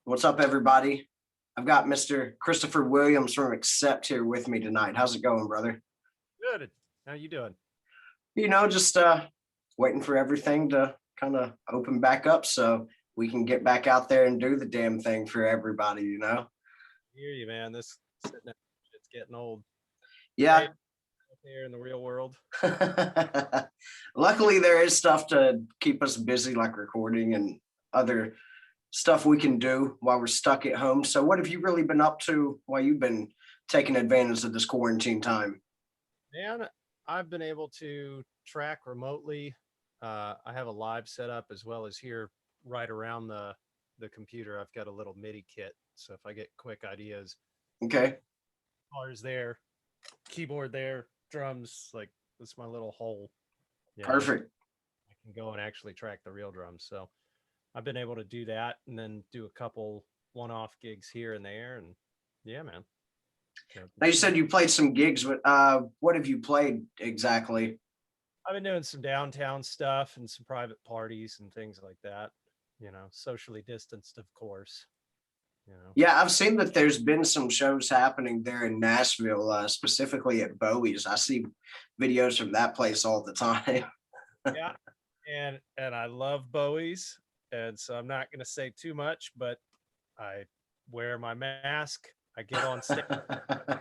What's up, everybody? I've got Mr. Christopher Williams from Accept here with me tonight. How's it going, brother? Good. How you doing? Just waiting for everything to kind of open back up so we can get back out there and do the damn thing for everybody. I hear you, man. This sitting there, it's getting old. Yeah. Hey, out there in the real world. Luckily, there is stuff to keep us busy, like recording and other stuff we can do while we're stuck at home. So what have you really been up to while you've been taking advantage of this quarantine time? Man, I've been able to track remotely. I have a live setup as well as here right around the computer. I've got a little MIDI kit. So if I get quick ideas, Okay. guitars there, keyboard there, drums, like that's my little hole. Perfect. I can go and actually track the real drums. So I've been able to do that and then do a couple one-off gigs here and there. And yeah, man. Now you said you played some gigs, but what have you played exactly? I've been doing some downtown stuff and some private parties and things like that. Socially distanced, of course. Yeah, I've seen that there's been some shows happening there in Nashville, specifically at Bowie's. I see videos from that place all the time. Yeah, and I love Bowie's, and so I'm not going to say too much, but I wear my mask. I get on stage, and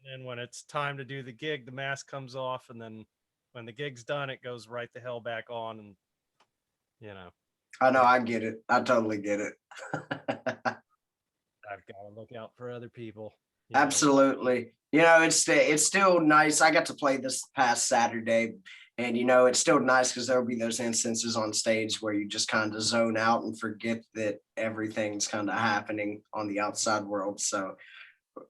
then when it's time to do the gig, the mask comes off, and then when the gig's done, it goes right the hell back on, and I know, I get it. I totally get it. I've got to look out for other people. Absolutely. It's still nice. I got to play this past Saturday, and it's still nice because there'll be those instances on stage where you just kind of zone out and forget that everything's kind of happening on the outside world. So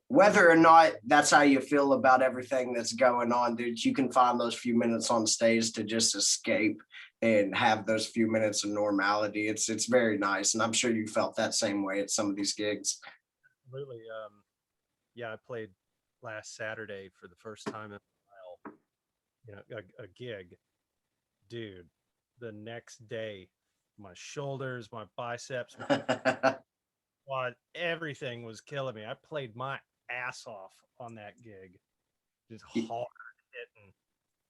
whether or not that's how you feel about everything that's going on, dude, you can find those few minutes on stage to just escape and have those few minutes of normality. It's very nice, and I'm sure you felt that same way at some of these gigs. Absolutely. Yeah, I played last Saturday for the first time in a while. A gig, dude. The next day, my shoulders, my biceps, quad, everything was killing me. I played my ass off on that gig, just hard hitting.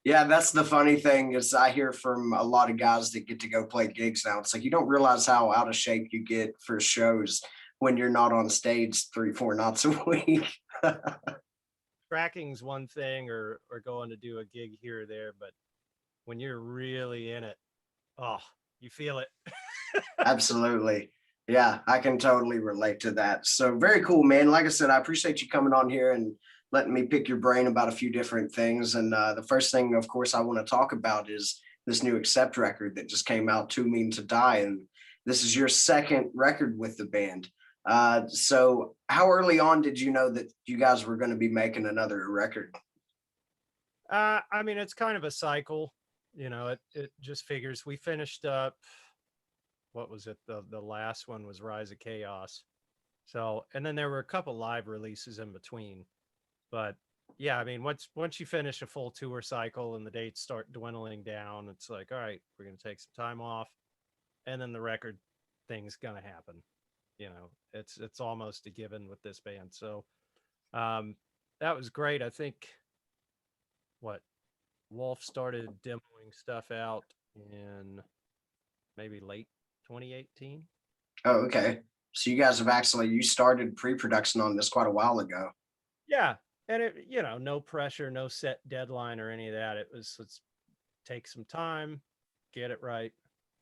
Yeah, that's the funny thing is I hear from a lot of guys that get to go play gigs now. It's like you don't realize how out of shape you get for shows when you're not on stage 3-4 nights a week. Tracking's one thing, or going to do a gig here or there, but when you're really in it, oh, you feel it. Absolutely. Yeah, I can totally relate to that. So very cool, man. Like I said, I appreciate you coming on here and letting me pick your brain about a few different things. And the first thing, of course, I want to talk about is this new Accept record that just came out, Too Mean to Die. And this is your second record with the band. So how early on did you know that you guys were going to be making another record? I mean, it's kind of a cycle. It just figures we finished up. What was it? The last one was Rise of Chaos. So, and then there were a couple live releases in between. But yeah, I mean, once you finish a full tour cycle and the dates start dwindling down, it's like, all right, we're going to take some time off, and then the record thing's going to happen. It's almost a given with this band. So that was great. I think what Wolf started demoing stuff out in maybe late 2018. Oh, okay. So you guys you started pre-production on this quite a while ago. Yeah. And it, no pressure, no set deadline or any of that. It was, let's take some time, get it right,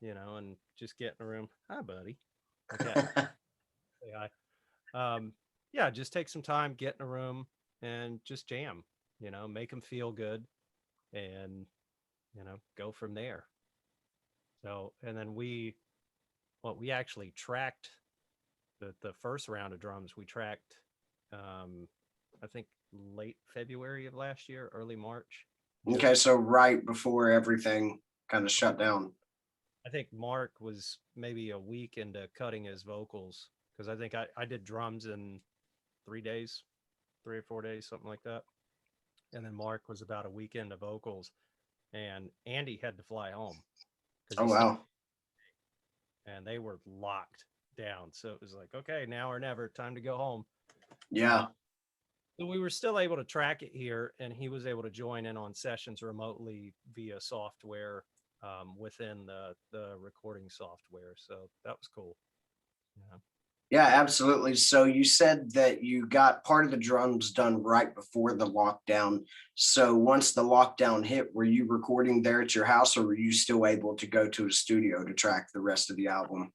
and just get in a room. Hi, buddy. Okay. Say hi. Yeah, just take some time, get in a room and just jam, make them feel good and, go from there. So, and then we actually tracked the first round of drums. We tracked, I think late February of last year, early March. Okay, so right before everything kind of shut down. I think Mark was maybe a week into cutting his vocals because I think I did drums in 3 days, 3 or 4 days, something like that. And then Mark was about a week into vocals, and Andy had to fly home. Oh, wow. And they were locked down. So it was like, okay, now or never, time to go home. Yeah. So we were still able to track it here, and he was able to join in on sessions remotely via software within the recording software. So that was cool. Yeah. Yeah, absolutely. So you said that you got part of the drums done right before the lockdown. So once the lockdown hit, were you recording there at your house, or were you still able to go to a studio to track the rest of the album?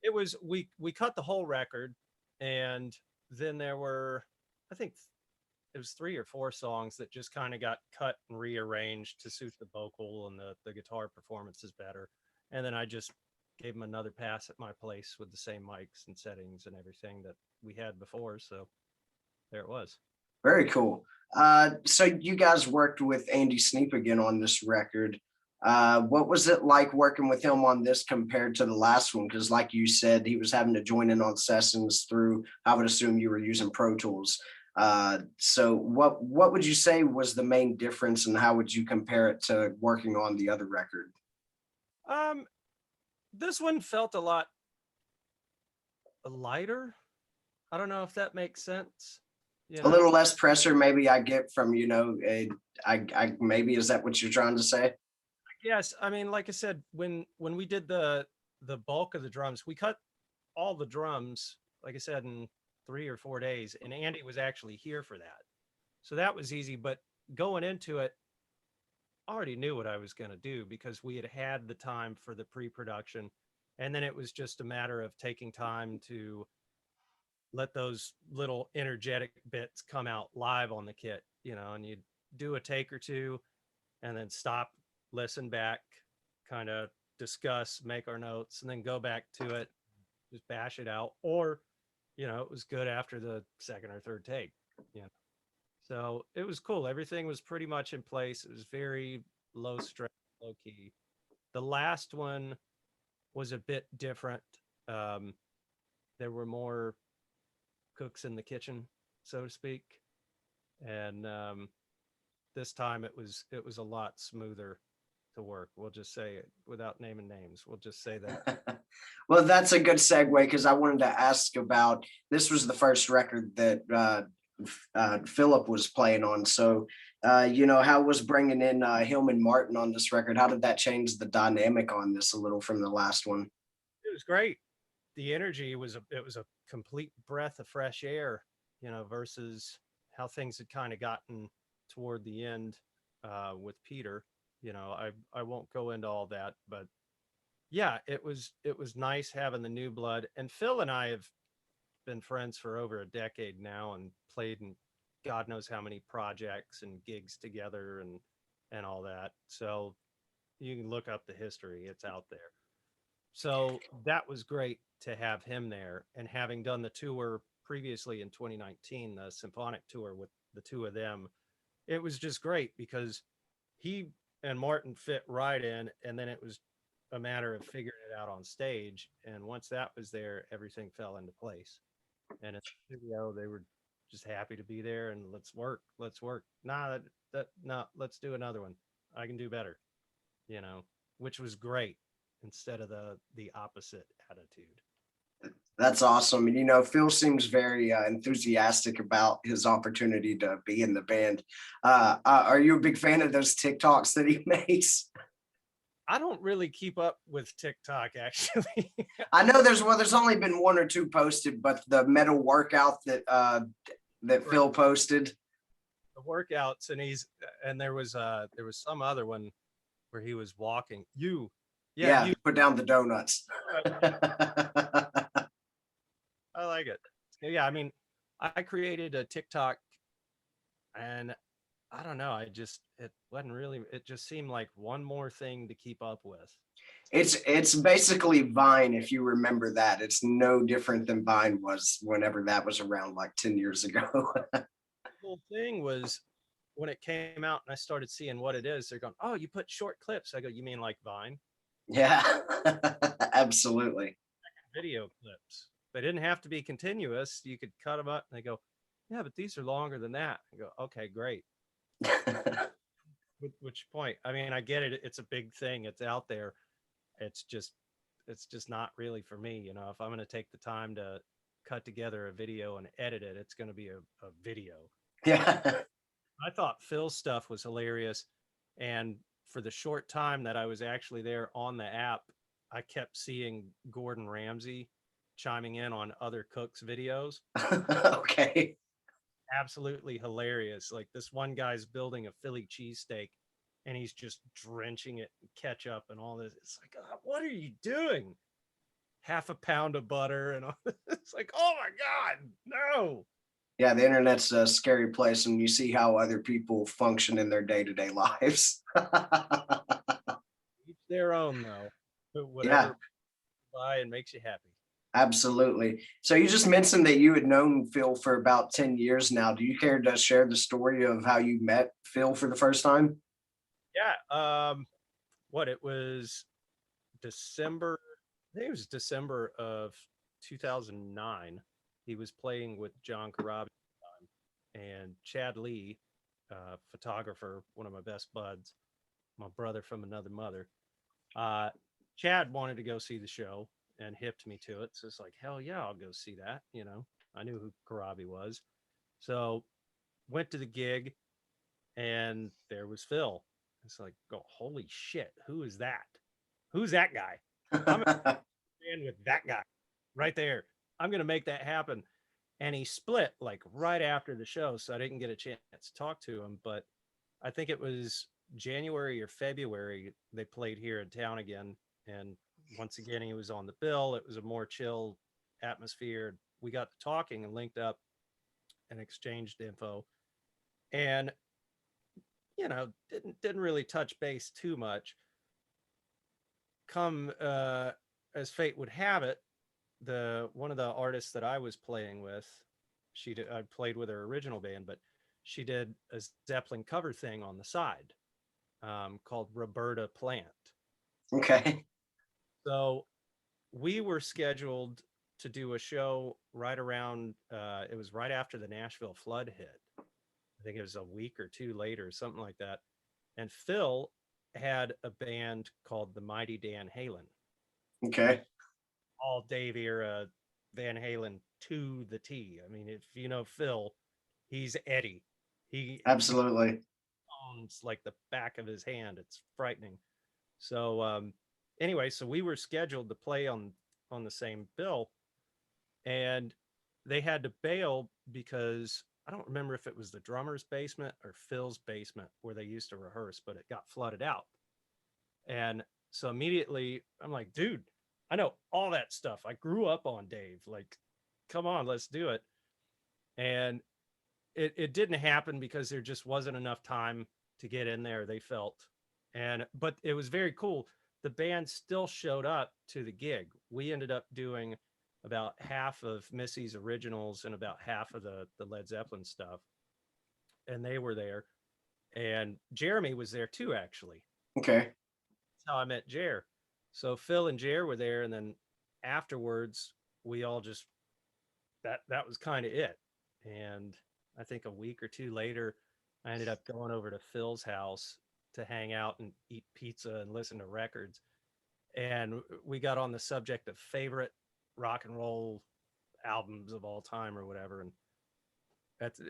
It was we cut the whole record, and then there were, I think it was 3 or 4 songs that just kind of got cut and rearranged to suit the vocal and the guitar performances better. And then I just gave him another pass at my place with the same mics and settings and everything that we had before. So there it was. Very cool. So you guys worked with Andy Sneap again on this record. What was it like working with him on this compared to the last one? Because, like you said, he was having to join in on sessions through, I would assume you were using Pro Tools. So what would you say was the main difference, and how would you compare it to working on the other record? Um, this one felt a lot lighter. I don't know if that makes sense. You A know, little less pressure, maybe I get from, I maybe, is that what you're trying to say? yes. I mean, like I said, when we did the bulk of the drums, we cut all the drums, like I said, in 3 or 4 days, and Andy was actually here for that. So that was easy. But going into it, I already knew what I was going to do because we had had the time for the pre-production, and then it was just a matter of taking time to let those little energetic bits come out live on the kit, and you do a take or two and then stop, listen back, kind of discuss, make our notes, and then go back to it, just bash it out. Or, it was good after the second or third take. You know, so it was cool. Everything was pretty much in place. It was very low stress, low key. The last one was a bit different. Um, there were more cooks in the kitchen, so to speak, and this time it was a lot smoother to work. We'll just say it without naming names. We'll just say that. Well, that's a good segue, because I wanted to ask about, this was the first record that Philip was playing on. So, how was bringing in Hillman Martin on this record? How did that change the dynamic on this a little from the last one? It was great. The energy it was a complete breath of fresh air, versus how things had kind of gotten toward the end with Peter. I won't go into all that, but yeah, it was nice having the new blood. And Phil and I have been friends for over a decade now and played in God knows how many projects and gigs together and all that. So you can look up the history; it's out there. So that was great to have him there. And having done the tour previously in 2019, the symphonic tour with the two of them, it was just great because he and Martin fit right in. And then it was a matter of figuring it out on stage. And once that was there, everything fell into place. And in the studio, they were just happy to be there and let's work. Let's work. Nah, no, let's do another one. I can do better, you know, which was great instead of the opposite attitude. That's awesome. And, Phil seems very enthusiastic about his opportunity to be in the band. Are you a big fan of those TikToks that he makes? I don't really keep up with TikTok actually. I know there's only been one or two posted, but the metal workout that Phil posted. The workouts, and there was some other one where he was walking. Yeah, You. put down the donuts. I like it. Yeah, I mean, I created a TikTok, and I don't know. It wasn't really. It just seemed like one more thing to keep up with. It's basically Vine, if you remember that. It's no different than Vine was whenever that was around, like 10 years ago. The whole thing was when it came out, and I started seeing what it is. They're going, "Oh, you put short clips." I go, "You mean like Vine?" Yeah, absolutely. Video clips. They didn't have to be continuous. You could cut them up. And they go, "Yeah, but these are longer than that." I go, "Okay, great." Which point? I mean, I get it. It's a big thing. It's out there. It's just it's just not really for me. You know, if I'm going to take the time to cut together a video and edit it, it's going to be a video. Yeah. I thought Phil's stuff was hilarious. And for the short time that I was actually there on the app, I kept seeing Gordon Ramsay chiming in on other cooks' videos. Okay. Absolutely hilarious. Like this one guy's building a Philly cheesesteak and he's just drenching it in ketchup and all this. It's like, what are you doing? Half a pound of butter and all. It's like, oh my God, no. Yeah, the internet's a scary place when you see how other people function in their day-to-day lives. Each their own though. But Yeah, whatever buy and makes you happy. absolutely. So you just mentioned that you had known Phil for about 10 years now. Do you care to share the story of how you met Phil for the first time? Yeah. What it was December, I think it was December of 2009. He was playing with John Corabi and Chad Lee, photographer, one of my best buds, my brother from another mother. Uh, Chad wanted to go see the show and hipped me to it. So it's like, hell yeah, I'll go see that. You know, I knew who Corabi was. So went to the gig and there was Phil. It's like, go, holy shit, who is that? Who's that guy? I'm a fan with that guy right there. I'm going to make that happen. And he split like right after the show. So I didn't get a chance to talk to him. But I think it was January or February, they played here in town again. And once again, he was on the bill. It was a more chill atmosphere. We got to talking and linked up and exchanged info. And, you know, didn't really touch base too much. Come as fate would have it, the one of the artists that I was playing with, I played with her original band, but she did a Zeppelin cover thing on the side called Roberta Plant. Okay. So we were scheduled to do a show right around, it was right after the Nashville flood hit. I think it was a week or two later, something like that. And Phil had a band called the Mighty Dan Halen. Okay. All Dave era Van Halen to the T. I mean, if you know Phil, he's Eddie. He Absolutely. owns like the back of his hand. It's frightening. So anyway, so we were scheduled to play on the same bill, and they had to bail because I don't remember if it was the drummer's basement or Phil's basement where they used to rehearse, but it got flooded out. And so immediately I'm like, dude, I know all that stuff. I grew up on Dave. Like, come on, let's do it. And it didn't happen because there just wasn't enough time to get in there, they felt. But it was very cool. The band still showed up to the gig. We ended up doing about half of Missy's originals and about half of the Led Zeppelin stuff. And they were there. And Jeremy was there too, actually. Okay. That's how I met Jer. So Phil and Jer were there, and then afterwards we all just that was kind of it. And I think a week or two later, I ended up going over to Phil's house to hang out and eat pizza and listen to records. And we got on the subject of favorite rock and roll albums of all time or whatever. And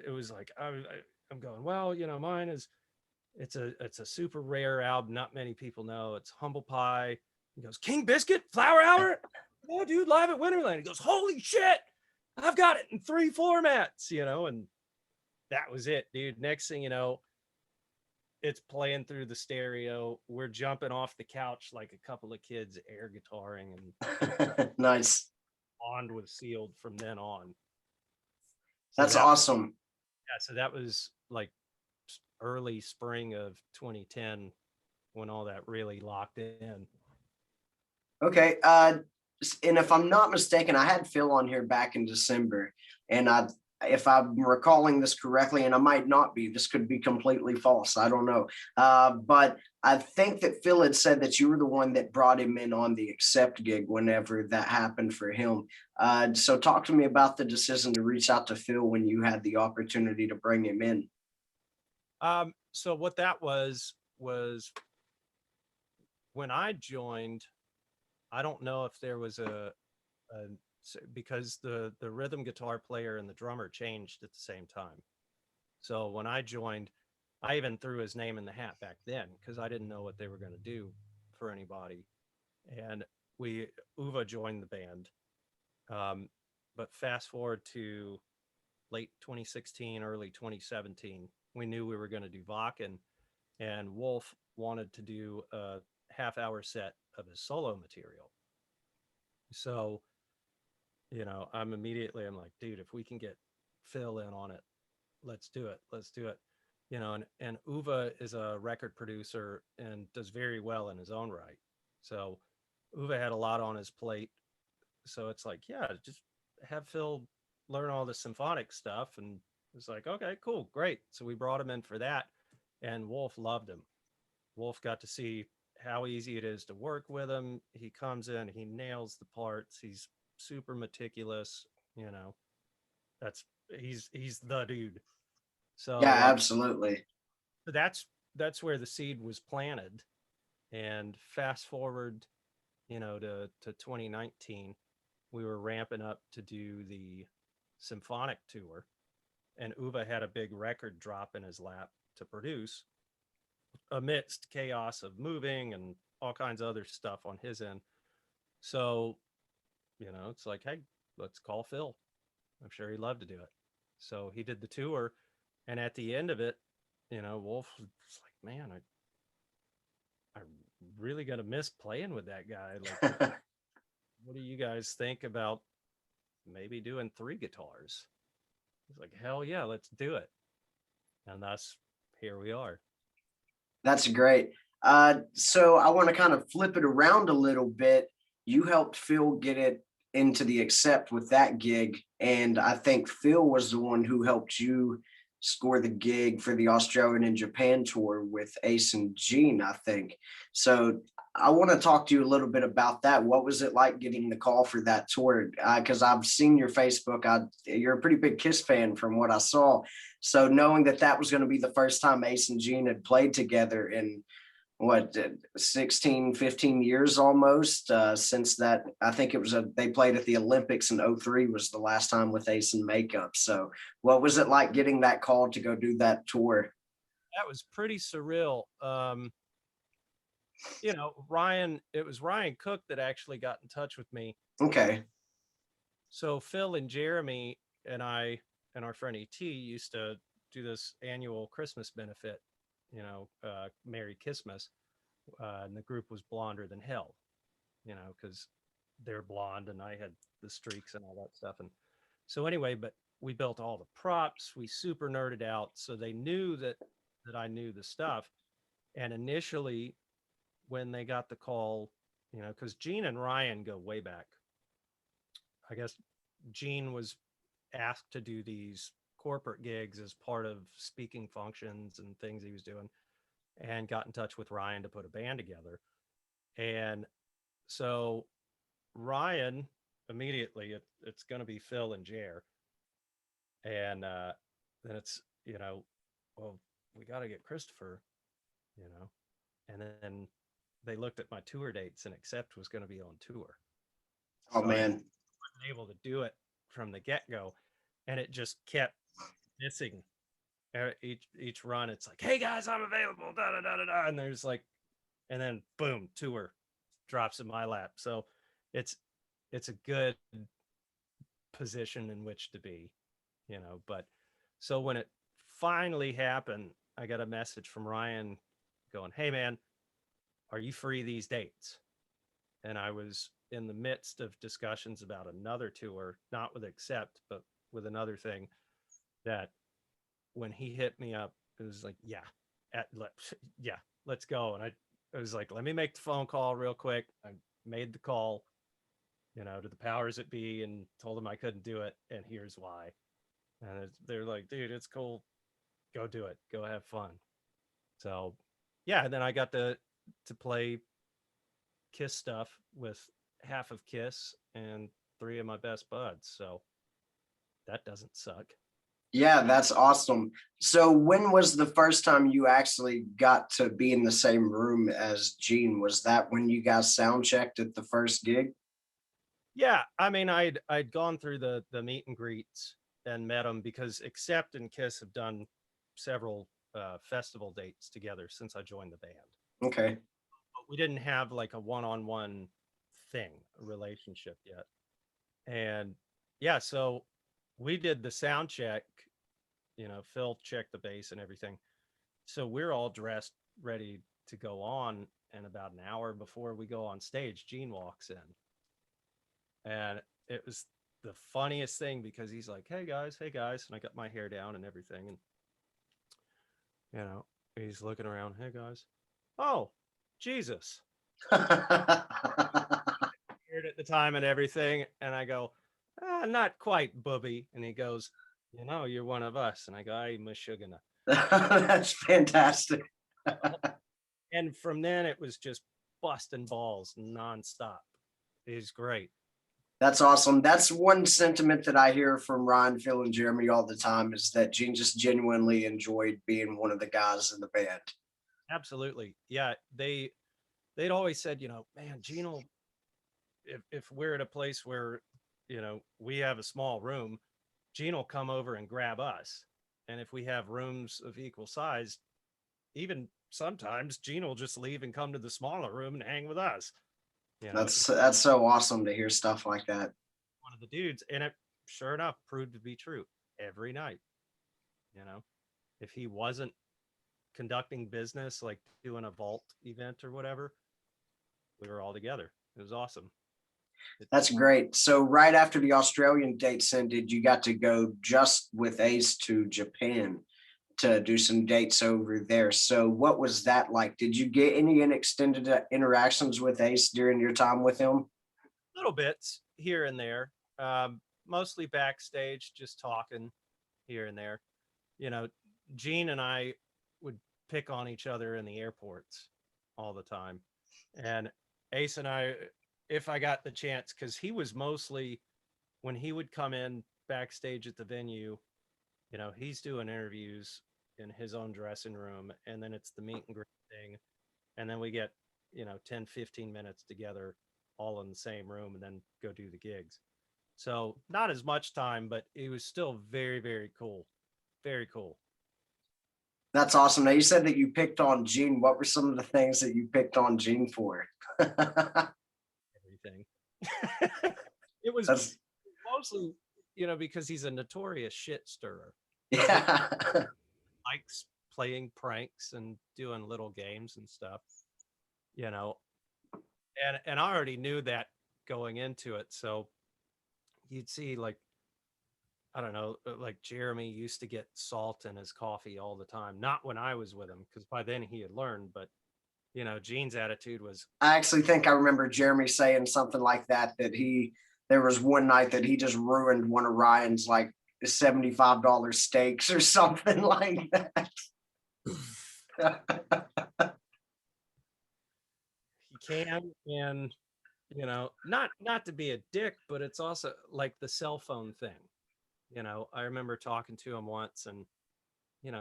it was like I'm going, well, you know, mine is it's a super rare album. Not many people know. It's Humble Pie. He goes, King Biscuit, Flower Hour. Oh, dude, live at Winterland. He goes, holy shit, I've got it in 3 formats, you know, and that was it, dude. Next thing you know, it's playing through the stereo. We're jumping off the couch like a couple of kids air guitaring, and Nice. bond was sealed from then on. So That's awesome. yeah, so that was like early spring of 2010 when all that really locked in. Okay. And if I'm not mistaken, I had Phil on here back in December, and if I'm recalling this correctly, and I might not be, this could be completely false. I don't know. But I think that Phil had said that you were the one that brought him in on the Accept gig whenever that happened for him. So talk to me about the decision to reach out to Phil when you had the opportunity to bring him in. So what that was when I joined, I don't know if there was because the rhythm guitar player and the drummer changed at the same time. So when I joined, I even threw his name in the hat back then because I didn't know what they were going to do for anybody. And we Uva joined the band. Um, but fast forward to late 2016, early 2017, we knew we were going to do Vakken, and Wolf wanted to do a half-hour set of his solo material. So, I'm like, dude, if we can get Phil in on it, let's do it. Let's do it. And Uva is a record producer and does very well in his own right. So Uva had a lot on his plate. So it's like, yeah, just have Phil learn all the symphonic stuff. And it's like, okay, cool, great. So we brought him in for that. And Wolf loved him. Wolf got to see how easy it is to work with him. He comes in, he nails the parts. He's super meticulous. You know, that's he's the dude. Yeah, So absolutely. that's that's where the seed was planted. And fast forward, to 2019, we were ramping up to do the symphonic tour, and Uva had a big record drop in his lap to produce amidst chaos of moving and all kinds of other stuff on his end. So, it's like, hey, let's call Phil. I'm sure he'd love to do it. So he did the tour, and at the end of it, Wolf was like, man, I really gonna miss playing with that guy. Like, what do you guys think about maybe doing three guitars? He's like, hell yeah, let's do it. And thus, here we are. That's great. So I want to kind of flip it around a little bit. You helped Phil get it into the Accept with that gig, and I think Phil was the one who helped you score the gig for the Australian and Japan tour with Ace and Gene, I think. So I want to talk to you a little bit about that. What was it like getting the call for that tour? Because I've seen your Facebook. You're a pretty big Kiss fan from what I saw. So knowing that that was going to be the first time Ace and Gene had played together in what 16, 15 years almost since that, I think it was they played at the Olympics in '03 was the last time with Ace and Makeup. So what was it like getting that call to go do that tour? That was pretty surreal. Ryan, it was Ryan Cook that actually got in touch with me. Okay. So Phil and Jeremy and I and our friend ET used to do this annual Christmas benefit, Merry Christmas. And the group was blonder than hell, because they're blonde and I had the streaks and all that stuff. And so anyway, but we built all the props. We super nerded out. So they knew that I knew the stuff. And initially, when they got the call, because Gene and Ryan go way back. I guess Gene was asked to do these corporate gigs as part of speaking functions and things he was doing, and got in touch with Ryan to put a band together. And so Ryan immediately, it's going to be Phil and Jer. And then it's, well, we got to get Christopher, you know. And then they looked at my tour dates, and Accept was going to be on tour. Oh So I man. wasn't able to do it from the get go. And it just kept missing. Each run, it's like, hey guys, I'm available. Da, da, da, da, da. And there's like, and then boom, tour drops in my lap. So it's a good position in which to be, But so when it finally happened, I got a message from Ryan going, hey man, are you free these dates? And I was in the midst of discussions about another tour, not with Accept, but with another thing, that when he hit me up, it was like, yeah, yeah, let's go. And I was like, let me make the phone call real quick. I made the call, to the powers that be, and told them I couldn't do it. And here's why. And they're like, dude, it's cool. Go do it. Go have fun. So yeah. And then I got to play Kiss stuff with half of Kiss and three of my best buds. So that doesn't suck. Yeah, that's awesome. So when was the first time you actually got to be in the same room as Gene? Was that when you guys sound checked at the first gig? Yeah, I mean, I'd gone through the meet and greets and met him because Accept and Kiss have done several festival dates together since I joined the band. Okay. But we didn't have like a one-on-one thing, a relationship yet. And yeah, so we did the sound check, Phil checked the bass and everything. So we're all dressed, ready to go on. And about an hour before we go on stage, Gene walks in. And it was the funniest thing because he's like, hey guys, hey guys. And I got my hair down and everything. And, he's looking around, hey guys. Oh, Jesus. Here at the time and everything. And I go, not quite, booby. And he goes, you're one of us. And I go, I'm Meshuggah. That's fantastic. And from then it was just busting balls nonstop. It was great. That's awesome. That's one sentiment that I hear from Ryan, Phil, and Jeremy all the time is that Gene just genuinely enjoyed being one of the guys in the band. Absolutely. Yeah. They'd always said, man, Gene will, if we're at a place where, we have a small room, Gene will come over and grab us. And if we have rooms of equal size, even sometimes Gene will just leave and come to the smaller room and hang with us. That's so awesome to hear stuff like that. One of the dudes, and it sure enough proved to be true every night. If he wasn't conducting business, like doing a vault event or whatever, we were all together. It was awesome. That's great. So right after the Australian dates ended, you got to go just with Ace to Japan to do some dates over there. So what was that like? Did you get any extended interactions with Ace during your time with him? Little bits here and there, mostly backstage, just talking here and there. You know, Gene and I would pick on each other in the airports all the time. And Ace and I, if I got the chance, because he was mostly, when he would come in backstage at the venue, he's doing interviews in his own dressing room. And then it's the meet and greet thing. And then we get, 10, 15 minutes together all in the same room and then go do the gigs. So not as much time, but it was still very, very cool. Very cool. That's awesome. Now you said that you picked on Gene. What were some of the things that you picked on Gene for? Everything. It was That's mostly, because he's a notorious shit stirrer. yeah. Likes playing pranks and doing little games and stuff, you know. And I already knew that going into it. So you'd see like, I don't know, like Jeremy used to get salt in his coffee all the time. Not when I was with him, because by then he had learned, but Gene's attitude was, I actually think I remember Jeremy saying something like that, there was one night that he just ruined one of Ryan's like $75 steaks or something like that. he can, and not to be a dick, but it's also like the cell phone thing. I remember talking to him once, and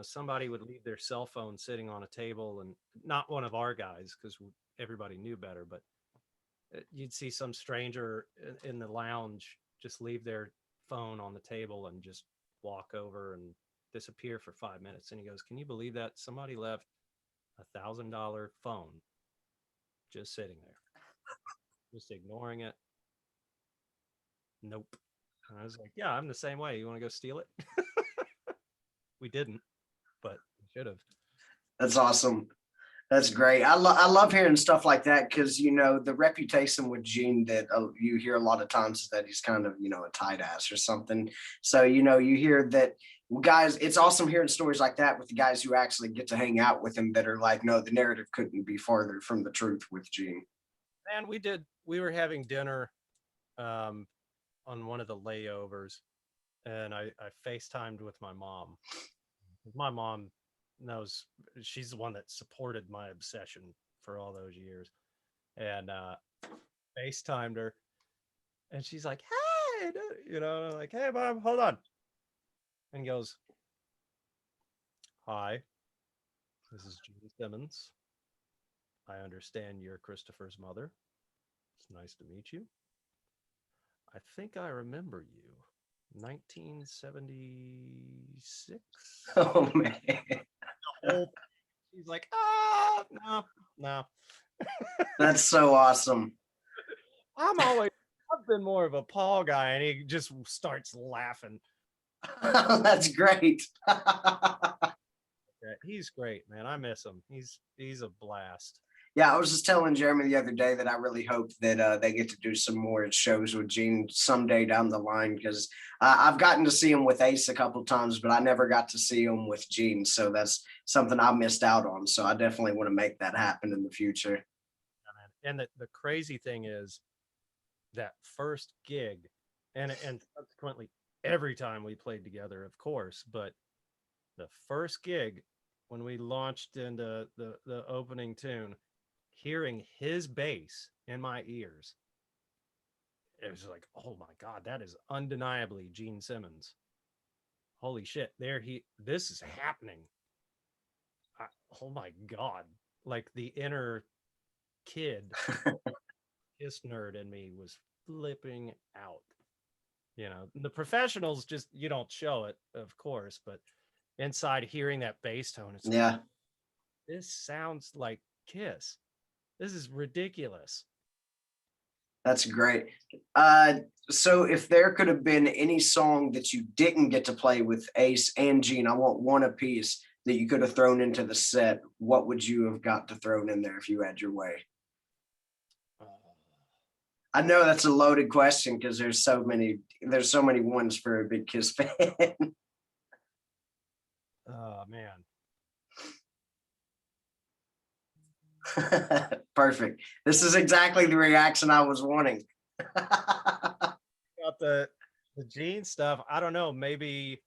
somebody would leave their cell phone sitting on a table, and not one of our guys, because everybody knew better, but you'd see some stranger in the lounge just leave their phone on the table and just walk over and disappear for 5 minutes. And he goes, can you believe that somebody left $1,000 phone just sitting there, just ignoring it? Nope. And I was like, yeah, I'm the same way. You want to go steal it? We didn't, but we should have. That's awesome. That's great. I love hearing stuff like that because the reputation with Gene that you hear a lot of times is that he's kind of a tight ass or something. So you hear that guys. It's awesome hearing stories like that with the guys who actually get to hang out with him that are like, no, the narrative couldn't be farther from the truth with Gene. And we were having dinner on one of the layovers, and I FaceTimed with my mom. My mom knows, she's the one that supported my obsession for all those years. And FaceTimed her, and she's like, hey, like, hey, mom, hold on. and goes, "Hi, this is Gene Simmons. I understand you're Christopher's mother. It's nice to meet you. I think I remember you. 1976." Oh man. Oh, he's like, "Ah, no, no. That's so awesome. I've been more of a Paul guy," and he just starts laughing. That's great. Yeah, he's great, man. I miss him. He's a blast. Yeah, I was just telling Jeremy the other day that I really hope that they get to do some more shows with Gene someday down the line, because I've gotten to see him with Ace a couple times, but I never got to see him with Gene. So that's something I missed out on. So I definitely want to make that happen in the future. Yeah, man. And the crazy thing is that first gig, and subsequently every time we played together, of course, but the first gig when we launched into the opening tune, hearing his bass in my ears, it was like, oh my God, that is undeniably Gene Simmons. Holy shit, this is happening. Oh my God. Like the inner kid, Kiss nerd in me was flipping out. The professionals just, you don't show it, of course, but inside hearing that bass tone, it's like, Yeah, this sounds like Kiss. This is ridiculous. that's great. So if there could have been any song that you didn't get to play with Ace and Gene, I want one apiece that you could have thrown into the set, what would you have got to thrown in there if you had your way? Uh, I know that's a loaded question because there's so many ones for a big Kiss fan. oh man. Perfect. This is exactly the reaction I was wanting. About the Gene stuff, I don't know, maybe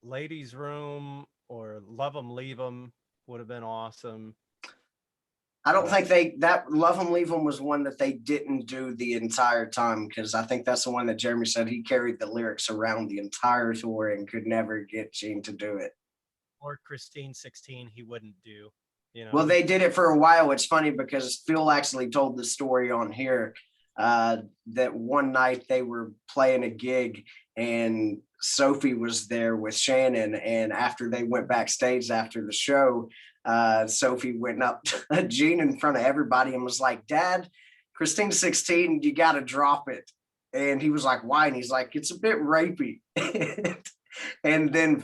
Ladies Room or Love 'Em Leave 'Em would have been awesome. I don't think that Love 'Em Leave 'Em was one that they didn't do the entire time, because I think that's the one that Jeremy said he carried the lyrics around the entire tour and could never get Gene to do it. Or Christine 16 he wouldn't do. Well, they did it for a while. It's funny because Phil actually told the story on here that one night they were playing a gig and Sophie was there with Shannon. And after they went backstage after the show, Sophie went up to Gene in front of everybody and was like, "Dad, Christine 16, you got to drop it." And he was like, "Why?" And he's like, "It's a bit rapey." And then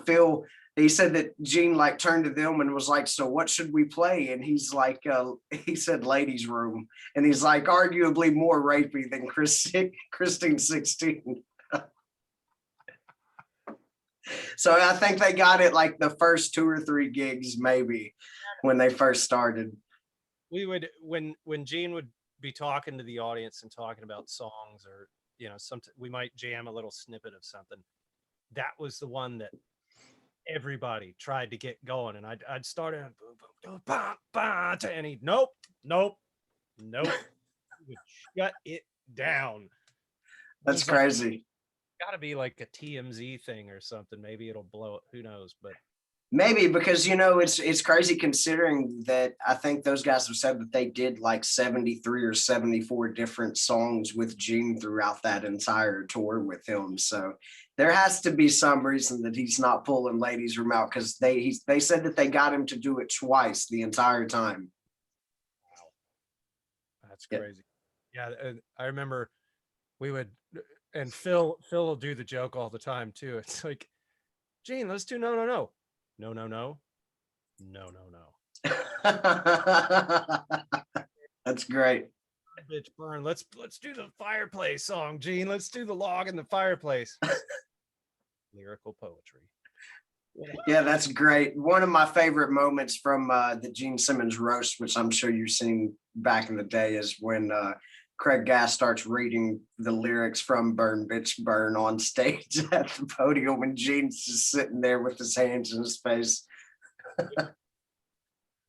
he said that Gene like turned to them and was like, "So what should we play?" And he's like, he said Ladies Room. And he's like, arguably more rapey than Christine 16. So I think they got it like the first 2 or 3 gigs, maybe, when they first started. We would, when Gene would be talking to the audience and talking about songs, or we might jam a little snippet of something. That was the one that everybody tried to get going, and I'd start in and he'd nope. He would shut it down. That's crazy. Gotta be like a TMZ thing or something. Maybe it'll blow it. Who knows? But maybe, because it's crazy considering that I think those guys have said that they did like 73 or 74 different songs with Gene throughout that entire tour with him. So there has to be some reason that he's not pulling Ladies Room out, because they said that they got him to do it twice the entire time. Wow, that's crazy. Yeah, I remember we would, and Phil will do the joke all the time too. It's like, "Gene, let's do no. That's great. Bitch burn. Let's do the fireplace song, Gene. Let's do the log in the fireplace." Lyrical poetry. Yeah, that's great. One of my favorite moments from the Gene Simmons roast, which I'm sure you've seen back in the day, is when Craig Gass starts reading the lyrics from Burn Bitch Burn on stage at the podium, and Gene's just sitting there with his hands in his face.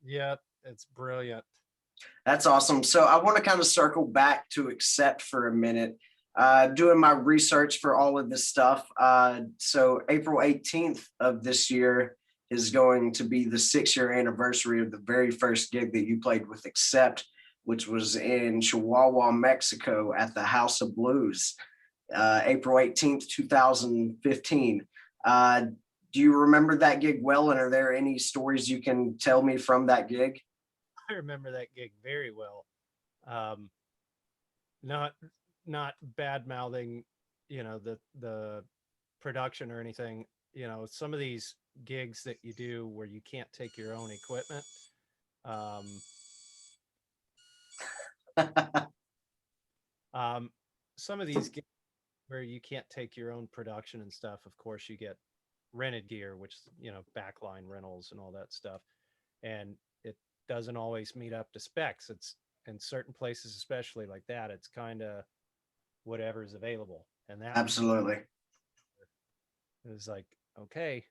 Yeah, it's brilliant. That's awesome. So I want to kind of circle back to Accept for a minute. doing my research for all of this stuff. So April 18th of this year is going to be the 6-year anniversary of the very first gig that you played with Accept, which was in Chihuahua, Mexico at the House of Blues, April 18th, 2015. Do you remember that gig well? And are there any stories you can tell me from that gig? I remember that gig very well. Um, not not bad mouthing, the production or anything. Some of these gigs that you do where you can't take your own equipment. Um, um, some of these gigs where you can't take your own production and stuff. Of course, you get rented gear, which backline rentals and all that stuff, and it doesn't always meet up to specs. It's in certain places, especially like that. It's kind of whatever's available, and that Absolutely. it was like, okay,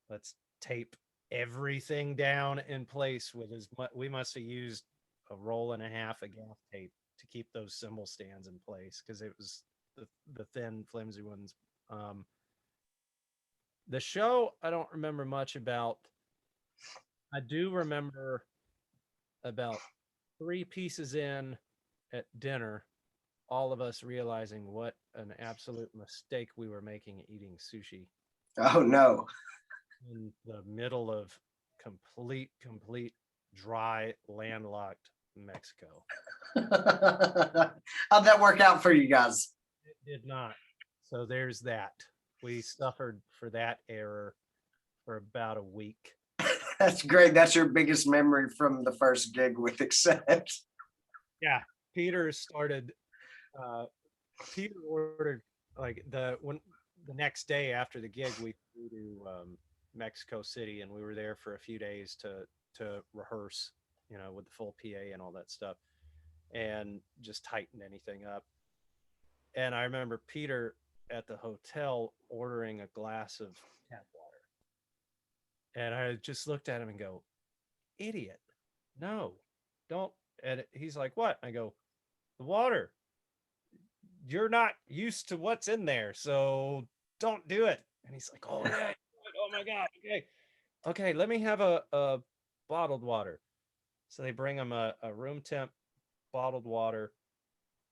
let's tape everything down in place with as much. We must have used a roll and a half of gaff tape to keep those cymbal stands in place because it was the thin, flimsy ones. The show, I don't remember much about. I do remember about 3 pieces in at dinner, all of us realizing what an absolute mistake we were making eating sushi Oh no. in the middle of complete dry, landlocked Mexico. How'd that work out for you guys? It did not. So there's that. We suffered for that error for about a week. That's great. That's your biggest memory from the first gig with Accept. Yeah. Peter started Peter ordered like the next day after the gig we flew to Mexico City, and we were there for a few days to rehearse, with the full PA and all that stuff, and just tighten anything up. And I remember Peter at the hotel ordering a glass of tap water, and I just looked at him and go, "Idiot! No, don't." And he's like, "What?" I go, "The water. You're not used to what's in there, so don't do it." And he's like, "Oh yeah, oh my god, okay, let me have a bottled water." So they bring him a room temp bottled water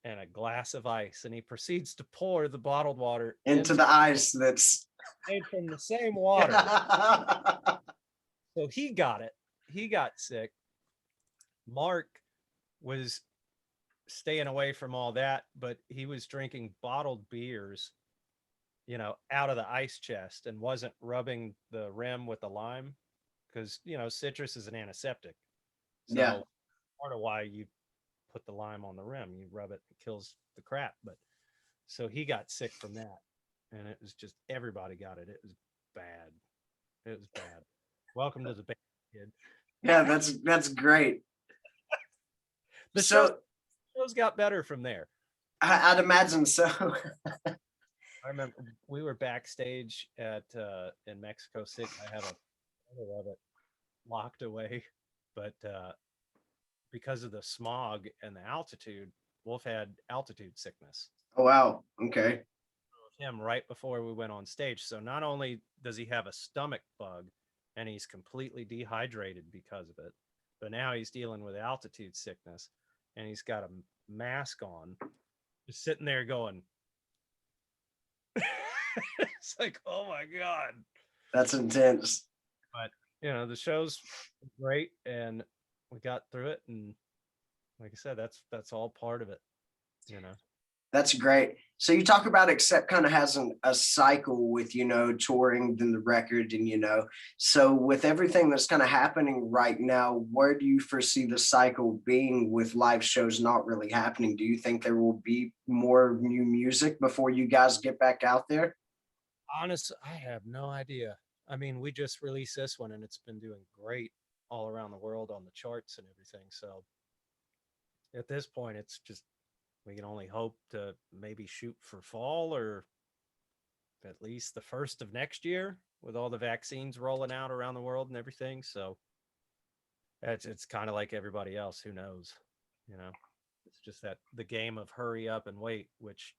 and a glass of ice, and he proceeds to pour the bottled water Into the ice that's made from the same water. So he got it. He got sick. Mark was staying away from all that, but he was drinking bottled beers, out of the ice chest, and wasn't rubbing the rim with the lime because, citrus is an antiseptic. So yeah. part of why you put the lime on the rim, you rub it, it kills the crap. But so he got sick from that, and it was just everybody got it. It was bad. It was bad. Welcome to the band, kid. Yeah, that's great. The So shows got better from there. I'd imagine so. I remember we were backstage at in Mexico City. I have a photo of it locked away, but because of the smog and the altitude, Wolf had altitude sickness. Oh wow. Okay. Him right before we went on stage. So not only does he have a stomach bug and he's completely dehydrated because of it, but now he's dealing with altitude sickness and he's got a mask on, just sitting there going, it's like, oh my God. That's intense. But, the show's great and we got through it. And like I said, that's all part of it, That's great. So you talk about Accept kind of has a cycle with, touring, then the record, and, so with everything that's kind of happening right now, where do you foresee the cycle being with live shows not really happening? Do you think there will be more new music before you guys get back out there? Honestly, I have no idea. I mean, we just released this one and it's been doing great all around the world on the charts and everything. So at this point, it's just we can only hope to maybe shoot for fall or at least the first of next year with all the vaccines rolling out around the world and everything. So it's kind of like everybody else. Who knows? It's just that the game of hurry up and wait, which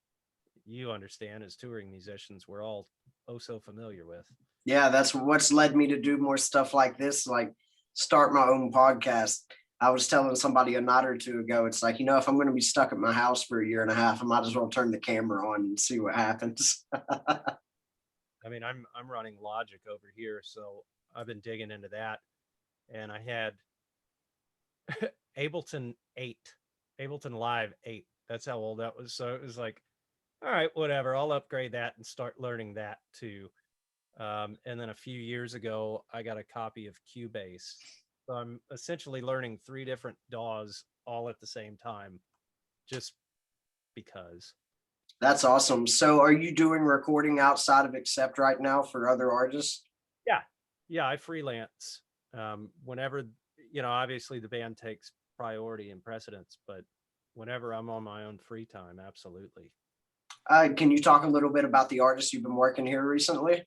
you understand as touring musicians, we're all oh so familiar with. Yeah, that's what's led me to do more stuff like this, like start my own podcast. I was telling somebody a night or two ago, it's like, if I'm going to be stuck at my house for a year and a half, I might as well turn the camera on and see what happens. I mean, I'm running Logic over here, so I've been digging into that, and I had Ableton 8, Ableton Live 8. That's how old that was. So it was like, all right, whatever. I'll upgrade that and start learning that too. And then a few years ago, I got a copy of Cubase. So I'm essentially learning 3 different DAWs all at the same time, just because. That's awesome. So are you doing recording outside of Accept right now for other artists? Yeah. Yeah, I freelance. Whenever, obviously the band takes priority and precedence, but whenever I'm on my own free time, absolutely. Can you talk a little bit about the artists you've been working here recently?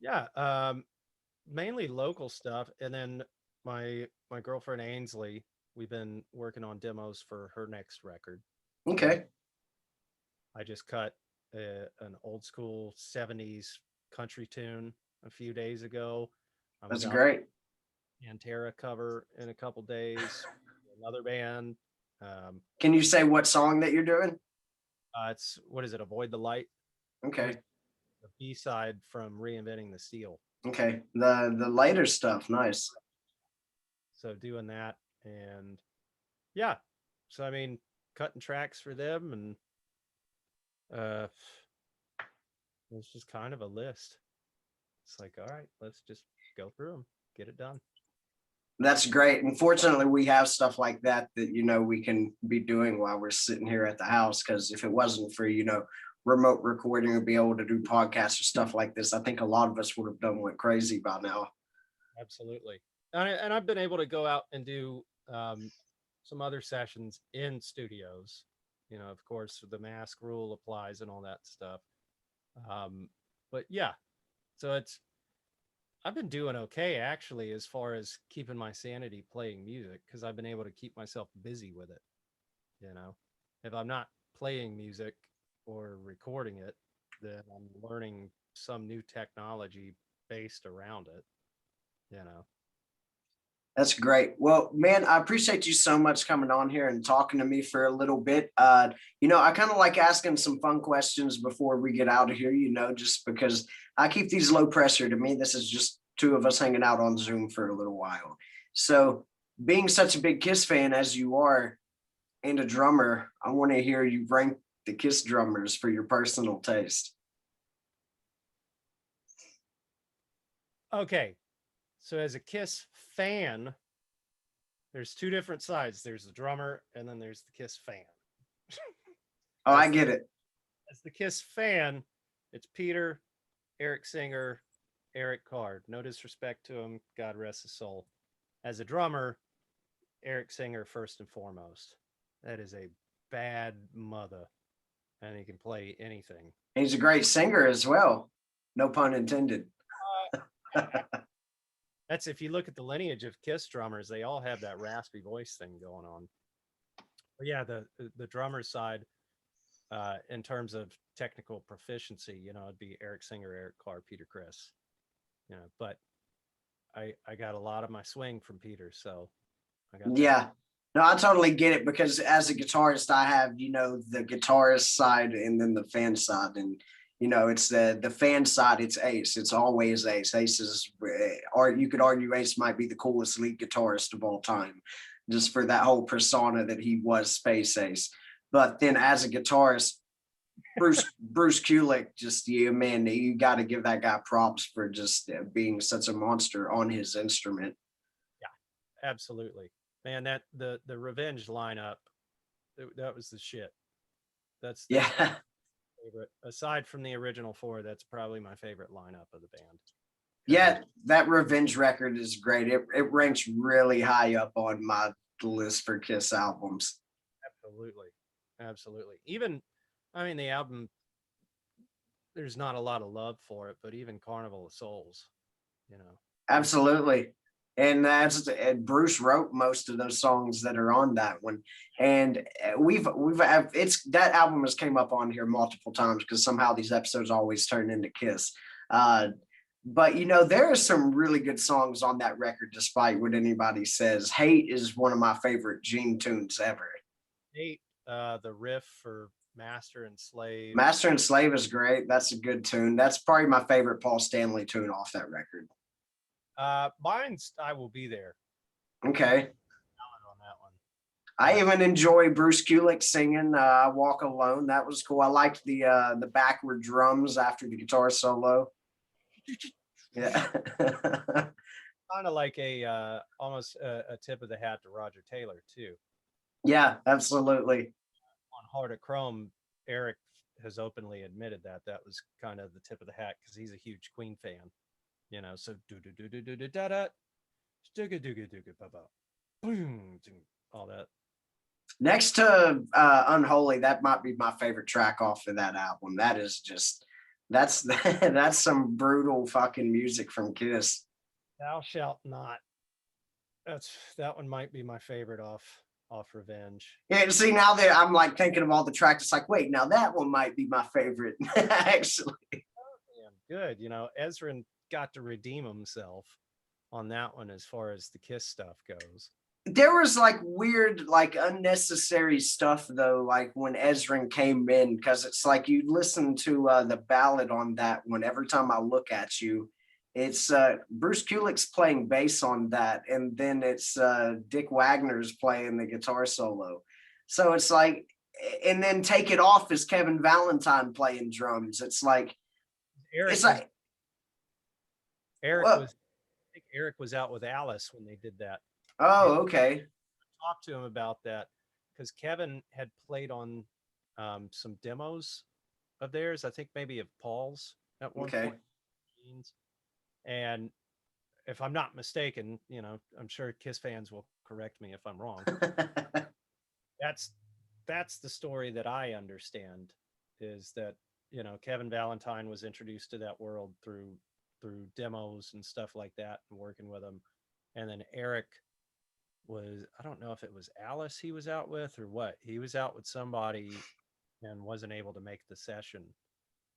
Yeah, mainly local stuff, and then my girlfriend Ainsley, we've been working on demos for her next record. Okay. I just cut an old school 70s country tune a few days ago. I'm That's about great. Pantera cover in a couple days. Another band. Can you say what song that you're doing? It's what is it? Avoid the Light. Okay. The B side from Reinventing the Steel. Okay. The later stuff. Nice. So doing that, and yeah. So I mean, cutting tracks for them, and it's just kind of a list. It's like, all right, let's just go through them, get it done. That's great. Unfortunately, we have stuff like that we can be doing while we're sitting here at the house. Because if it wasn't for remote recording or be able to do podcasts or stuff like this, I think a lot of us would have done went crazy by now. Absolutely. And I've been able to go out and do some other sessions in studios. Of course, the mask rule applies and all that stuff. But yeah, so I've been doing okay actually as far as keeping my sanity playing music, because I've been able to keep myself busy with it. If I'm not playing music or recording it, then I'm learning some new technology based around it. That's great. Well, man, I appreciate you so much coming on here and talking to me for a little bit. I kind of like asking some fun questions before we get out of here, just because I keep these low pressure. To me, this is just two of us hanging out on Zoom for a little while. So being such a big Kiss fan as you are and a drummer, I want to hear you rank the Kiss drummers for your personal taste. Okay. So as a Kiss fan, there's 2 different sides. There's the drummer and then there's the Kiss fan. Oh, I get it. As the Kiss fan, it's Peter, Eric Singer, Eric Carr. No disrespect to him. God rest his soul. As a drummer, Eric Singer first and foremost. That is a bad mother, and he can play anything. He's a great singer as well. No pun intended. That's if you look at the lineage of Kiss drummers, they all have that raspy voice thing going on. But yeah, the drummer side, in terms of technical proficiency, it'd be Eric Singer, Eric Carr, Peter Criss. But I got a lot of my swing from Peter, so I got that. Yeah. No, I totally get it, because as a guitarist, I have, the guitarist side and then the fan side. And, it's the fan side, it's Ace. It's always Ace. Ace is, or you could argue Ace might be the coolest lead guitarist of all time, just for that whole persona that he was Space Ace. But then as a guitarist, Bruce Kulick, just, man, you got to give that guy props for just being such a monster on his instrument. Yeah, absolutely. Man, that the Revenge lineup, that was the shit. That's yeah. Favorite. Aside from the original 4, that's probably my favorite lineup of the band. Yeah, that Revenge record is great. It ranks really high up on my list for Kiss albums. Absolutely. Even, I mean, the album, there's not a lot of love for it, but even Carnival of Souls, Absolutely. And Bruce wrote most of those songs that are on that one. And it's that album has came up on here multiple times because somehow these episodes always turn into Kiss. Uh, but there are some really good songs on that record, despite what anybody says. Hate is one of my favorite Gene tunes ever. Hate, the riff for Master and Slave. Master and Slave is great. That's a good tune. That's probably my favorite Paul Stanley tune off that record. Mine's I Will Be There. Okay. On that one. I even enjoy Bruce Kulick singing "I Walk Alone." That was cool. I liked the backward drums after the guitar solo. Yeah. Kind of like a almost a tip of the hat to Roger Taylor too. Yeah, absolutely. On Heart of Chrome, Eric has openly admitted that was kind of the tip of the hat because he's a huge Queen fan. So do do do do do do da da, dooga dooga dooga ba ba, boom, all that. Next to Unholy, that might be my favorite track off of that album. That is just that's that's some brutal fucking music from Kiss. Thou Shalt Not. That one might be my favorite off Revenge. Yeah, see, now that I'm like thinking of all the tracks, it's like, wait, now that one might be my favorite, actually. Good. Ezra got to redeem himself on that one as far as the Kiss stuff goes. There was like weird, like unnecessary stuff though, like when Ezra came in, because it's like you listen to the ballad on that one. Every time I look at you, it's Bruce Kulick's playing bass on that, and then it's Dick Wagner's playing the guitar solo. So it's like, and then Take It Off is Kevin Valentine playing drums. It's like, Eric was out with Alice when they did that. Oh, okay. Talk to him about that because Kevin had played on some demos of theirs. I think maybe of Paul's at one point. And if I'm not mistaken, I'm sure Kiss fans will correct me if I'm wrong. That's the story that I understand, is that Kevin Valentine was introduced to that world through demos and stuff like that, and working with him, and then Eric was, I don't know if it was Alice he was out with or what. He was out with somebody and wasn't able to make the session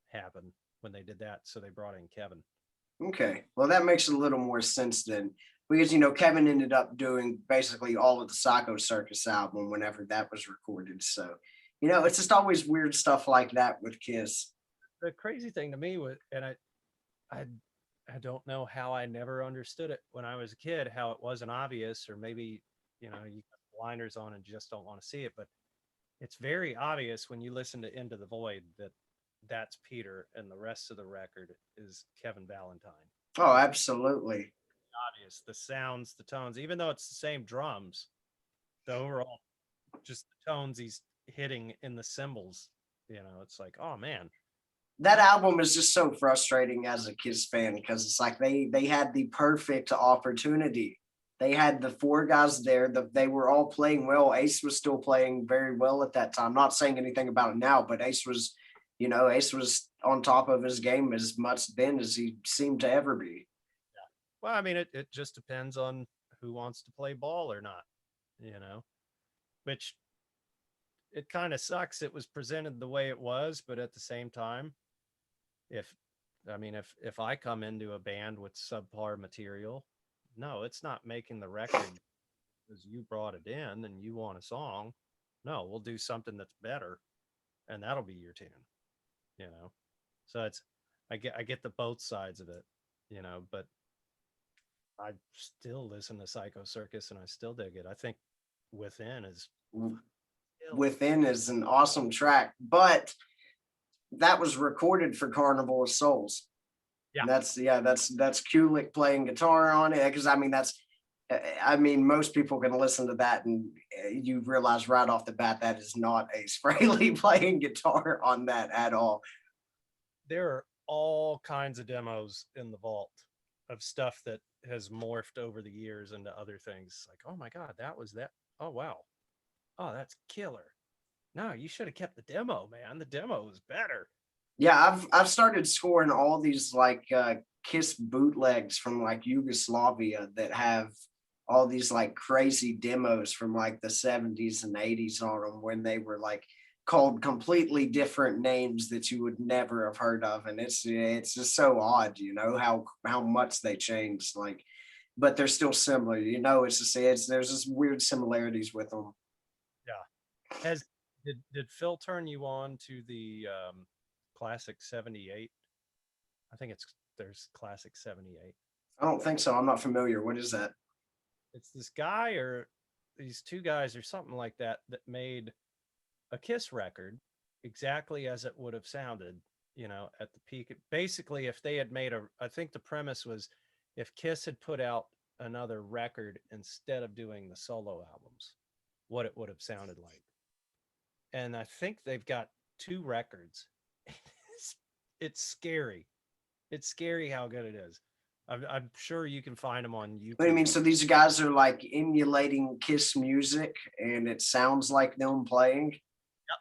happen when they did that, so they brought in Kevin. Okay, well that makes a little more sense then, because Kevin ended up doing basically all of the Psycho Circus album whenever that was recorded. So it's just always weird stuff like that with Kiss. The crazy thing to me was, and I don't know how I never understood it when I was a kid, how it wasn't obvious, or maybe, you got blinders on and just don't want to see it. But it's very obvious when you listen to Into the Void that that's Peter and the rest of the record is Kevin Valentine. Oh, absolutely. Obvious. The sounds, the tones, even though it's the same drums, the overall, just the tones he's hitting in the cymbals, it's like, oh man. That album is just so frustrating as a Kiss fan, because it's like they had the perfect opportunity. They had the four guys there. They were all playing well. Ace was still playing very well at that time. Not saying anything about it now, but Ace was on top of his game as much then as he seemed to ever be. Yeah. Well, I mean, it just depends on who wants to play ball or not, which it kind of sucks. It was presented the way it was, but at the same time, if I come into a band with subpar material, no, it's not making the record because you brought it in and you want a song. No, we'll do something that's better, and that'll be your tune. So I get the both sides of it, but I still listen to Psycho Circus and I still dig it. I think Within is an awesome track, but that was recorded for Carnival of Souls. Yeah, that's Kulick playing guitar on it, because most people can listen to that and you realize right off the bat that is not Ace Frehley playing guitar on that at all. There are all kinds of demos in the vault of stuff that has morphed over the years into other things. Like, oh my God, that was that. Oh, wow. Oh, that's killer. No, you should have kept the demo, man. The demo was better. Yeah, I've started scoring all these like Kiss bootlegs from like Yugoslavia that have all these like crazy demos from like the 70s and 80s on them when they were like called completely different names that you would never have heard of. And it's just so odd, you know, how much they changed, like, but they're still similar, you know. It's just there's just weird similarities with them. Yeah. Did Phil turn you on to the classic 78? I think there's classic 78. I don't think so. I'm not familiar. What is that? It's this guy or these two guys or something like that that made a Kiss record exactly as it would have sounded, you know, at the peak. Basically, if they had made I think the premise was if Kiss had put out another record instead of doing the solo albums, what it would have sounded like. And I think they've got two records. It's scary. It's scary how good it is. I'm sure you can find them on YouTube. What do you mean? So these guys are like emulating Kiss music and it sounds like them playing? Yep.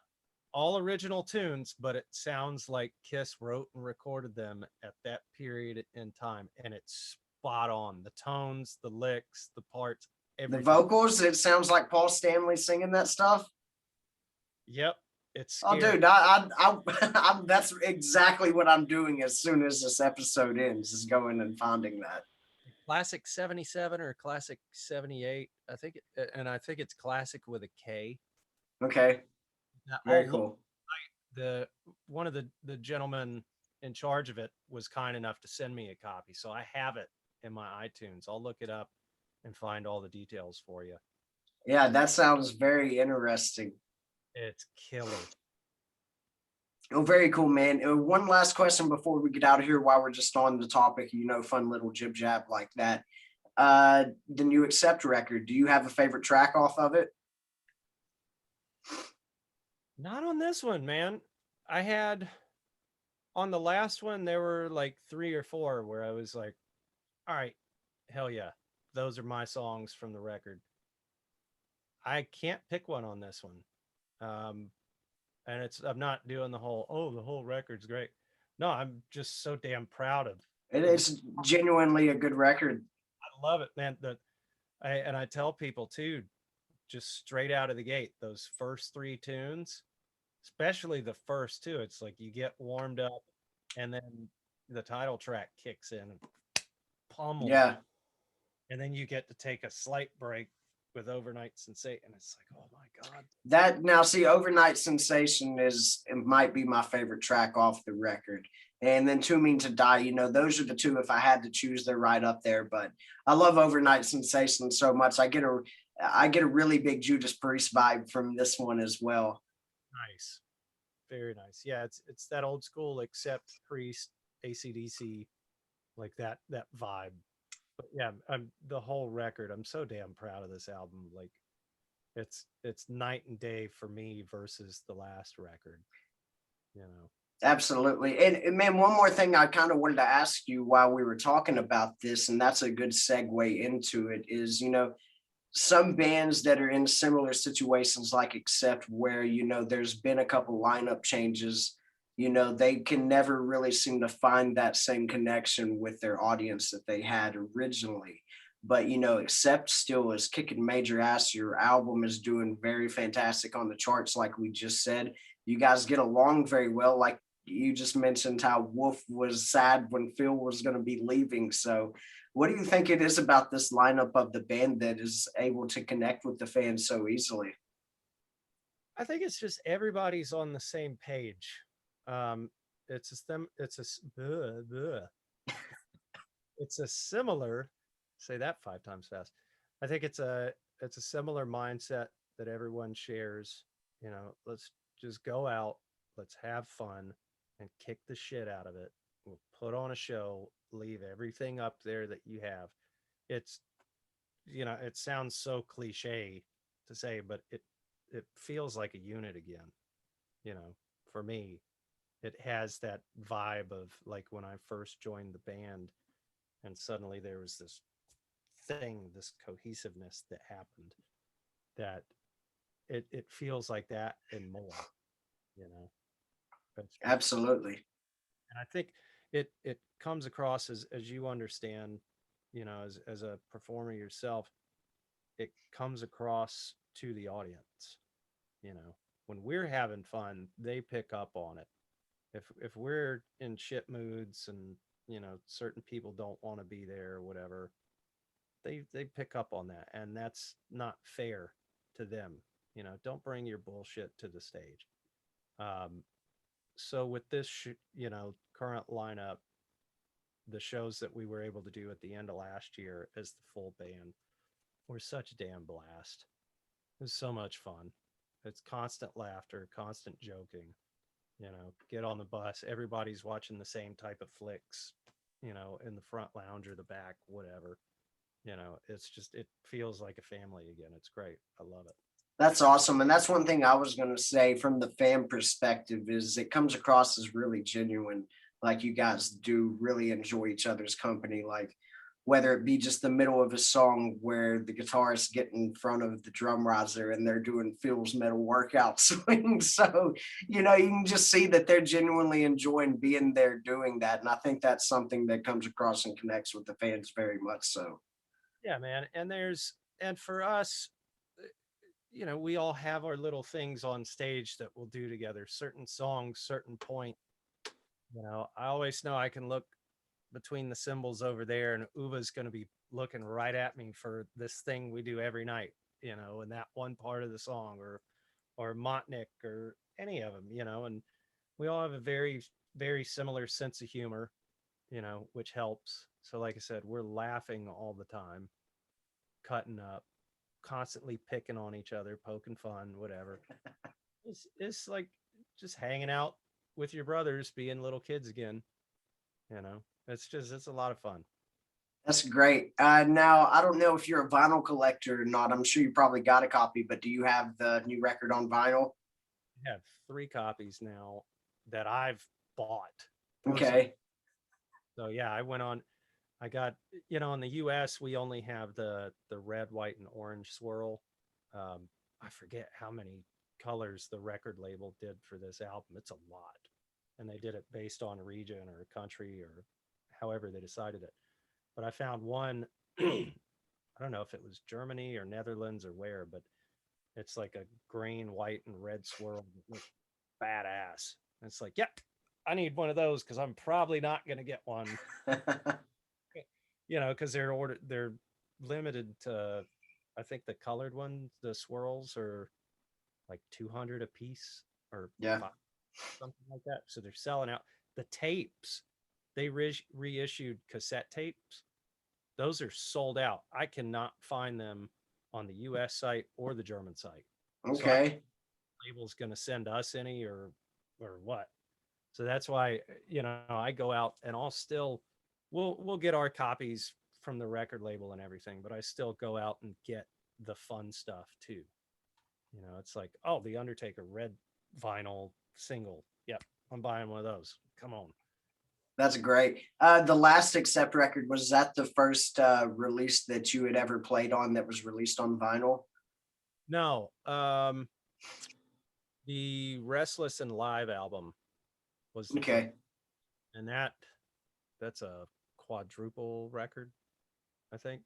All original tunes, but it sounds like Kiss wrote and recorded them at that period in time. And it's spot on. The tones, the licks, the parts, everything. The vocals, it sounds like Paul Stanley singing that stuff. Yep. It's scary. Oh, dude, I'm that's exactly what I'm doing as soon as this episode ends, is going and finding that. Classic 77 or classic 78, I think, and I think it's classic with a K. Okay. Very cool. One of the gentlemen in charge of it was kind enough to send me a copy, so I have it in my iTunes. I'll look it up and find all the details for you. Yeah, that sounds very interesting. It's killer. Oh, very cool, man. One last question before we get out of here, while we're just on the topic, you know, fun little jib jab like that. The new Accept record, do you have a favorite track off of it? Not on this one, man. I had on the last one, there were like 3 or 4 where I was like, all right, hell yeah, those are my songs from the record. I can't pick one on this one. And I'm not doing the whole record's great. No, I'm just so damn proud of it. It's genuinely a good record. I love it, man. And I tell people too, just straight out of the gate, those first 3 tunes, especially the first 2, it's like you get warmed up and then the title track kicks in and pummels. Yeah. And then you get to take a slight break with Overnight Sensation, and it's like, oh my god. That now, see, Overnight Sensation it might be my favorite track off the record, and then Too Mean to Die. You know, those are the 2. If I had to choose, they're right up there. But I love Overnight Sensation so much. I get a really big Judas Priest vibe from this one as well. Nice, very nice. Yeah, it's that old school Accept, Priest, AC/DC, like that vibe. But yeah, the whole record. I'm so damn proud of this album. Like, it's night and day for me versus the last record. You know. Absolutely. And man, one more thing I kind of wanted to ask you while we were talking about this, and that's a good segue into it, is, you know, some bands that are in similar situations like Accept, where, you know, there's been a couple lineup changes, you know, they can never really seem to find that same connection with their audience that they had originally. But, you know, Accept still is kicking major ass. Your album is doing very fantastic on the charts, like we just said. You guys get along very well. Like you just mentioned how Wolf was sad when Phil was going to be leaving. So what do you think it is about this lineup of the band that is able to connect with the fans so easily? I think it's just everybody's on the same page. It's a similar, say that 5 times fast. I think it's a similar mindset that everyone shares. You know, let's just go out, let's have fun and kick the shit out of it. We'll put on a show, leave everything up there that you have. It's, you know, it sounds so cliche to say, but it feels like a unit again. You know, for me, it has that vibe of like when I first joined the band and suddenly there was this cohesiveness that happened, that it feels like that and more, you know. Absolutely. And I think, it comes across as you understand, as a performer yourself, it comes across to the audience. When we're having fun, they pick up on it. If we're in shit moods and certain people don't want to be there or whatever, they pick up on that, and that's not fair to them. Don't bring your bullshit to the stage. um so with this current lineup, the shows that we were able to do at the end of last year as the full band were such a damn blast. It was so much fun. It's constant laughter, constant joking. Get on the bus, everybody's watching the same type of flicks, in the front lounge or the back, whatever. It's just, it feels like a family again. It's great. I love it. That's awesome. And that's one thing I was going to say from the fan perspective is it comes across as really genuine. Like you guys do really enjoy each other's company. Like whether it be just the middle of a song where the guitarists get in front of the drum riser and they're doing Phil's metal workout swing. So, you can just see that they're genuinely enjoying being there doing that. And I think that's something that comes across and connects with the fans very much so. Yeah, man. And for us, we all have our little things on stage that we'll do together, certain songs, certain point. I always know I can look between the cymbals over there, and Uva's going to be looking right at me for this thing we do every night, in that one part of the song, or Montnik, or any of them, and we all have a very, very similar sense of humor, which helps. So like I said, we're laughing all the time, cutting up, constantly picking on each other, poking fun, whatever. It's like just hanging out with your brothers, being little kids again. It's a lot of fun. That's great. Now, I don't know if you're a vinyl collector or not. I'm sure you probably got a copy, but do you have the new record on vinyl? I have 3 copies now that I've bought personally. Okay. So yeah, I got, in the US we only have the red, white, and orange swirl. I forget how many colors the record label did for this album. It's a lot. And they did it based on a region or a country or however they decided it. But I found one, I don't know if it was Germany or Netherlands or where, but it's like a green, white, and red swirl that looks badass. And it's like, yep, I need one of those because I'm probably not going to get one, because they're limited to, I think the colored ones, the swirls are like 200 a piece or Yeah. something like that. So they're selling out. The tapes, they reissued cassette tapes. Those are sold out. I cannot find them on the US site or the German site. So Okay. label's going to send us any or what. So that's why, I go out and we'll get our copies from the record label and everything, but I still go out and get the fun stuff too. It's like, oh, the Undertaker red vinyl single. Yep, I'm buying one of those. Come on. That's great. The last Accept record, was that the first release that you had ever played on that was released on vinyl? No, the Restless and Live album was the first, Okay. and that's a quadruple record, I think.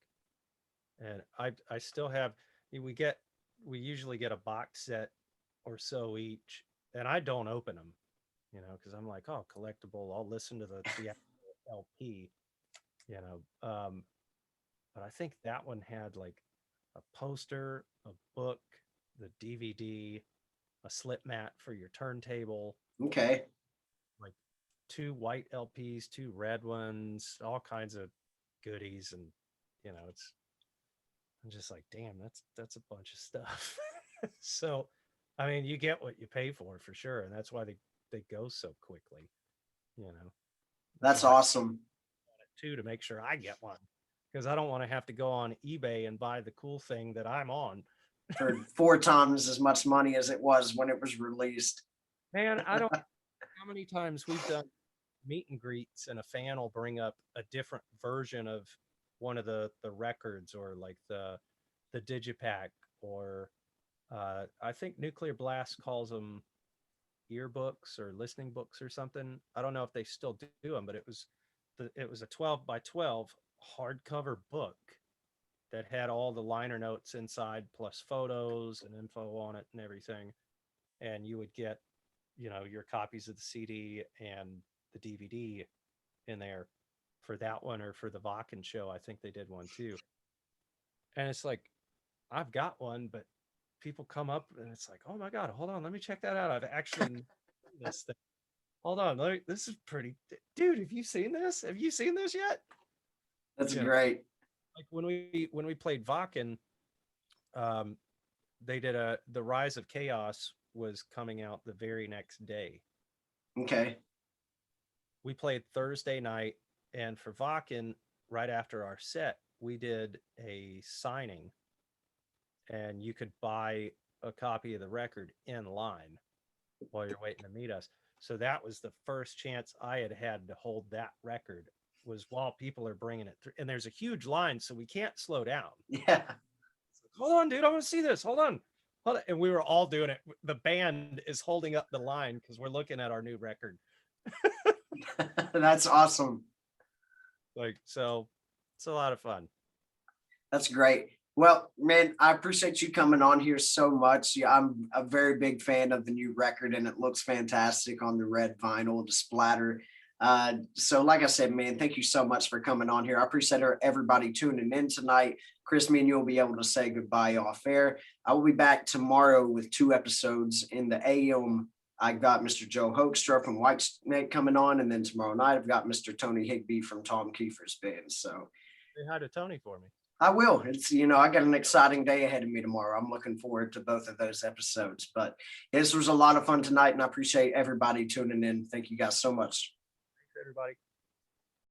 And I still have, we usually get a box set or so each, and I don't open them, because I'm like, oh, collectible. I'll listen to the LP, you know. But I think that one had like a poster, a book, the DVD, a slip mat for your turntable, Okay. like 2 white LPs, 2 red ones, all kinds of goodies, and it's, I'm just like, damn, that's a bunch of stuff. So, I mean, you get what you pay for sure, and that's why they go so quickly. You know, That's so I awesome. too to make sure I get one because I don't want to have to go on eBay and buy the cool thing that I'm on. For 4 times as much money as it was when it was released. Man, I don't know how many times we've done meet and greets and a fan will bring up a different version of one of the records or like the digipack or I think Nuclear Blast calls them yearbooks or listening books or something. I don't know if they still do them, but it was a 12 by 12 hardcover book that had all the liner notes inside plus photos and info on it and everything. And you would get, your copies of the CD and the DVD in there for that one, or for the Vakken show. I think they did one too. And it's like, I've got one, but people come up and it's like, oh my God, hold on, let me check that out. I've actually this thing. Hold on, this is pretty, dude. Have you seen this? Have you seen this yet? That's great. Like when we played Vakken, they did the Rise of Chaos was coming out the very next day. Okay. We played Thursday night, and for Vakken, right after our set, we did a signing, and you could buy a copy of the record in line while you're waiting to meet us. So that was the first chance I had to hold that record, was while people are bringing it through. And there's a huge line, so we can't slow down. Yeah. Hold on, dude, I want to see this. Hold on. And we were all doing it. The band is holding up the line because we're looking at our new record. That's awesome. So it's a lot of fun. That's great. Well, man, I appreciate you coming on here so much. Yeah, I'm a very big fan of the new record, and it looks fantastic on the red vinyl, the splatter. So like I said, man, thank you so much for coming on here. I appreciate everybody tuning in tonight. Chris, me and you will be able to say goodbye off air. I will be back tomorrow with 2 episodes in the AM. I got Mr. Joe Hoekstra from Whitesnake coming on, and then tomorrow night I've got Mr. Tony Higbee from Tom Kiefer's band. So say hi to Tony for me. I will. It's, I got an exciting day ahead of me tomorrow. I'm looking forward to both of those episodes. But this was a lot of fun tonight, and I appreciate everybody tuning in. Thank you guys so much. Thanks, everybody.